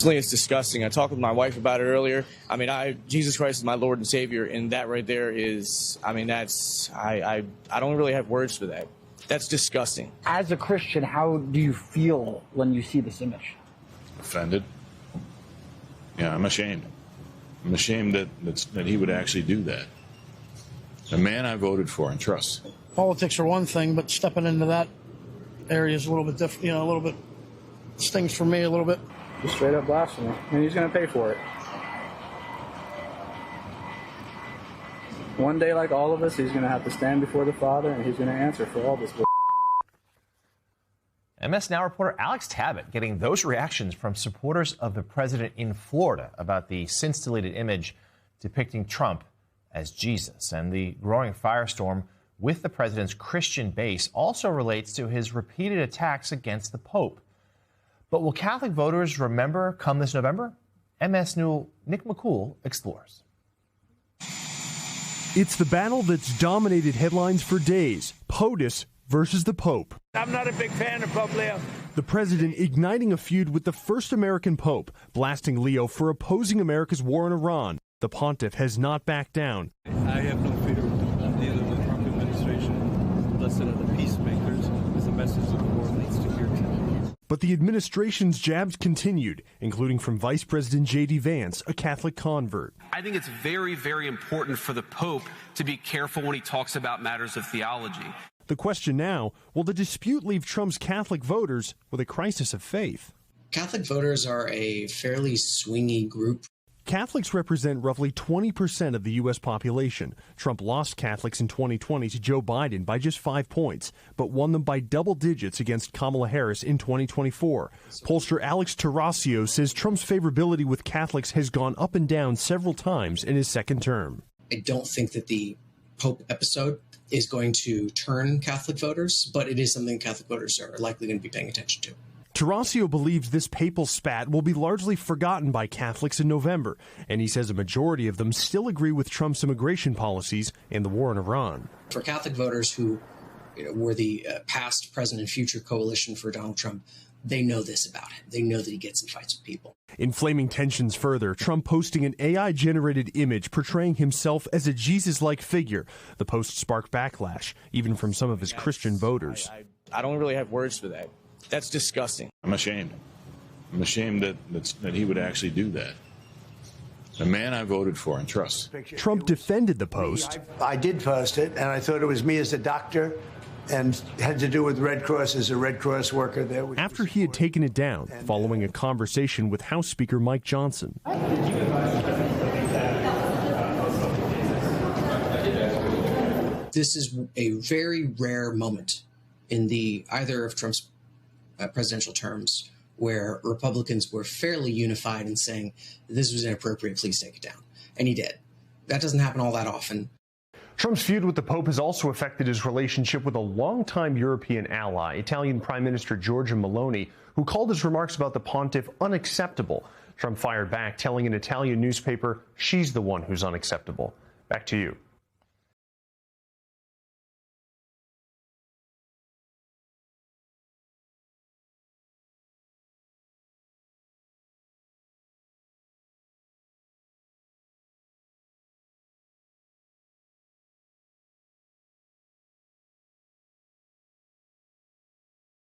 It's disgusting. I talked with my wife about it earlier. I mean, Jesus Christ is my Lord and Savior, and that right there is, I mean, I don't really have words for that. That's disgusting. As a Christian, how do you feel when you see this image? Offended. Yeah, I'm ashamed. I'm ashamed that he would actually do that. A man I voted for and trust. Politics are one thing, but stepping into that area is a little bit different, you know, a little bit stings for me a little bit. Just straight up blasphemy, and he's going to pay for it. One day, like all of us, he's going to have to stand before the Father, and he's going to answer for all this. MS Now reporter Alex Tabbitt getting those reactions from supporters of the president in Florida about the since-deleted image depicting Trump as Jesus. And the growing firestorm with the president's Christian base also relates to his repeated attacks against the Pope. But will Catholic voters remember come this November? MS News Nick McCool explores. It's the battle that's dominated headlines for days. POTUS versus the Pope. I'm not a big fan of Pope Leo. The president igniting a feud with the first American Pope, blasting Leo for opposing America's war in Iran. The pontiff has not backed down. I have no fear of neither the Trump administration. Blessed are the peacemakers, is a message that the world needs to hear tonight. But the administration's jabs continued, including from Vice President J.D. Vance, a Catholic convert. I think it's very, very important for the Pope to be careful when he talks about matters of theology. The question now, will the dispute leave Trump's Catholic voters with a crisis of faith? Catholic voters are a fairly swingy group. Catholics represent roughly 20% of the U.S. population. Trump lost Catholics in 2020 to Joe Biden by just 5 points, but won them by double digits against Kamala Harris in 2024. Pollster Alex Tarasio says Trump's favorability with Catholics has gone up and down several times in his second term. I don't think that the Pope episode is going to turn Catholic voters, but it is something Catholic voters are likely going to be paying attention to. Tarasio believes this papal spat will be largely forgotten by Catholics in November, and he says a majority of them still agree with Trump's immigration policies and the war in Iran. For Catholic voters who were the past, present, and future coalition for Donald Trump, they know this about him. They know that he gets in fights with people. Inflaming tensions further, Trump posting an AI-generated image portraying himself as a Jesus-like figure. The post sparked backlash, even from some of his Christian voters. I don't really have words for that. That's disgusting. I'm ashamed. I'm ashamed that he would actually do that. A man I voted for and trust. Trump defended the post. I did post it, and I thought it was me as a doctor and had to do with Red Cross as a Red Cross worker there. After he had taken it down, following a conversation with House Speaker Mike Johnson. This is a very rare moment in either of Trump's presidential terms where Republicans were fairly unified in saying this was inappropriate, please take it down. And he did. That doesn't happen all that often. Trump's feud with the Pope has also affected his relationship with a longtime European ally, Italian Prime Minister Giorgia Meloni, who called his remarks about the pontiff unacceptable. Trump fired back, telling an Italian newspaper she's the one who's unacceptable. Back to you.